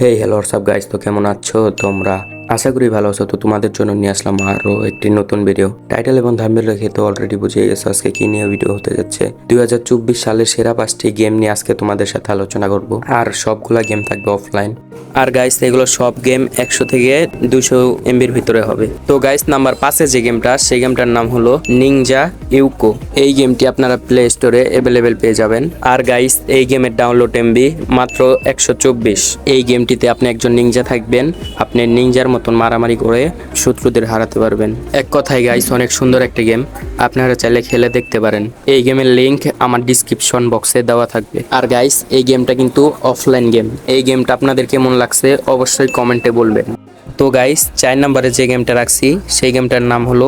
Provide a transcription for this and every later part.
Hey hello WhatsApp guys, তো কেমন আছো তোমরা? আশা করি ভালো আছো। তো তোমাদের জন্য নিয়ে আসলাম আরো একটি নতুন ভিডিও। টাইটেল এবং থাম্বনেল রেখে তো অলরেডি বুঝে গেছো আজকে কি নিয়ে ভিডিও হতে যাচ্ছে। 2024 সালের সেরা 5টি গেম নিয়ে আজকে তোমাদের সাথে আলোচনা করব। আর সবগুলা গেম থাকবে অফলাইন। আর গাইস এগুলো সব গেম 100 থেকে 200 এমবির ভিতরে হবে। তো গাইস নাম্বার 5-এ যে গেমটা, সেই গেমটার নাম হলো নিনজা ইউকো। এই গেমটি আপনারা প্লে স্টোরে অ্যাভেলেবেল পেয়ে যাবেন। আর গাইস এই গেমের ডাউনলোড এমবি মাত্র 124। এই গেমটিতে আপনি একজন নিনজা থাকবেন। আপনি নিনজার মতন মারামারি করে শত্রুদের হারাতে পারবেন। এক কথায় গাইস অনেক সুন্দর একটা গেম, আপনারা চাইলে খেলে দেখতে পারেন। এই গেমের লিংক আমার ডিসক্রিপশন বক্সে দেওয়া থাকবে। আর গাইস এই গেমটা কিন্তু অফলাইন গেম। এই গেমটা আপনাদের কেমন লাগছে অবশ্যই কমেন্টে বলবেন। তো গাইস 4 নম্বরে যে গেমটা রাখছি সেই গেমটার নাম হলো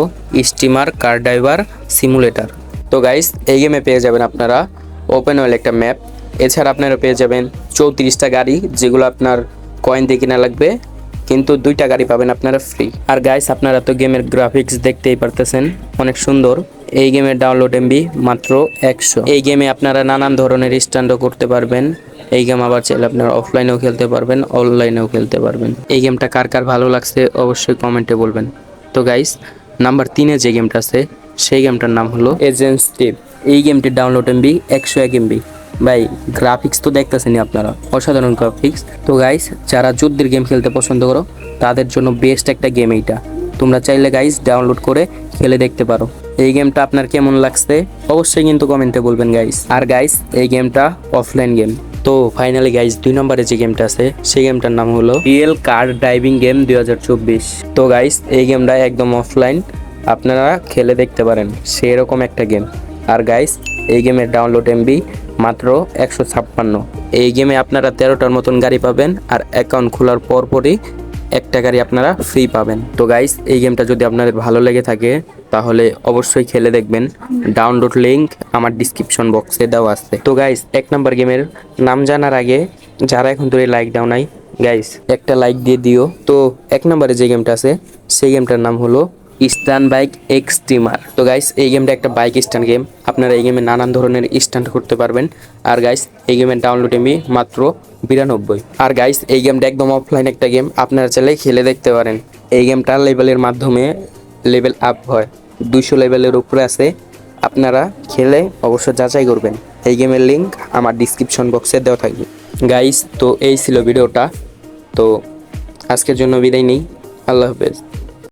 স্টিমার কার ড্রাইভার সিমুলেটর। তো গাইস এই গেমে পেয়ে যাবেন আপনারা ওপেন ওয়ার্ল্ড একটা ম্যাপ। এছাড়া আপনারা পেয়ে যাবেন 34টা গাড়ি, যেগুলো আপনার কয়েন দিয়ে কিনা লাগবে, কিন্তু 2টা গাড়ি পাবেন আপনারা ফ্রি। আর গাইস আপনারা তো গেমের গ্রাফিক্স দেখতেই পারতেছেন, অনেক সুন্দর। এই গেমের ডাউনলোড এমবি মাত্র 100। এই গেমে আপনারা নানান ধরনের স্ট্যান্ডও করতে পারবেন। এই গেম আবার চাইলে আপনারা অফলাইনেও খেলতে পারবেন, অনলাইনেও খেলতে পারবেন। এই গেমটা কার কার ভালো লাগছে অবশ্যই কমেন্টে বলবেন। তো গাইস নাম্বার 3-এ যে গেমটা আছে সেই গেমটার নাম হলো এজেন্টস টিপ। এই গেমটির ডাউনলোড এমবি 101 এমবি। ভাই গ্রাফিক্স তো দেখতেছেনই আপনারা, অসাধারণ গ্রাফিক্স। তো গাইস যারা যুদ্ধের গেম খেলতে পছন্দ করো তাদের জন্য বেস্ট একটা গেম এইটা। তোমরা চাইলে গাইস ডাউনলোড করে খেলে দেখতে পারো। এই গেমটা আপনার কেমন লাগছে অবশ্যই কিন্তু কমেন্টে বলবেন গাইস। আর গাইস এই গেমটা অফলাইন গেম। তো ফাইনালি গাইস 2 নম্বরে যে গেমটা আছে সেই গেমটার নাম হলো রিয়েল কার ড্রাইভিং গেম 2024। তো গাইস এই গেমটা একদম অফলাইন, আপনারা খেলে দেখতে পারেন, সেরকম একটা গেম। আর গাইস এই গেমের ডাউনলোড এমবি মাত্র 156। এই গেমে আপনারা 13টার মতন গাড়ি পাবেন, আর অ্যাকাউন্ট খোলার পরপরই একটা গাড়ি আপনারা ফ্রি পাবেন। তো গাইস এই গেমটা যদি আপনাদের ভালো লেগে থাকে তাহলে অবশ্যই খেলে দেখবেন। ডাউনলোড লিংক আমার ডিসক্রিপশন বক্সে দেওয়া আছে। তো গাইস 1 নম্বর গেমের নাম জানার আগে যারা এখন ধরে লাইক দাও নাই গাইস একটা লাইক দিয়ে দিও। তো 1 নম্বরে যে গেমটা আছে সেই গেমটার নাম হলো স্টান বাইক এক্সট্রিমার। তো গাইস এই গেমটা একটা বাইক স্ট্যান্ড গেম। আপনারা এই গেমে নানান ধরনের স্ট্যান্ড করতে পারবেন। আর গাইস এই গেমের ডাউনলোড এমবি মাত্র 92। আর গাইস এই গেমটা একদম অফলাইন একটা গেম, আপনারা চাইলে খেলে দেখতে পারেন। এই গেমটা লেভেলের মাধ্যমে লেভেল আপ হয়, 200 লেভেলের উপরে আছে। আপনারা খেলে অবশ্যই যাচাই করবেন। এই গেমের লিংক আমার ডিসক্রিপশন বক্সে দেওয়া থাকবে। গাইস তো এই ছিল ভিডিওটা। তো আজকের জন্য বিদায় নেই, আল্লাহ হাফেজ।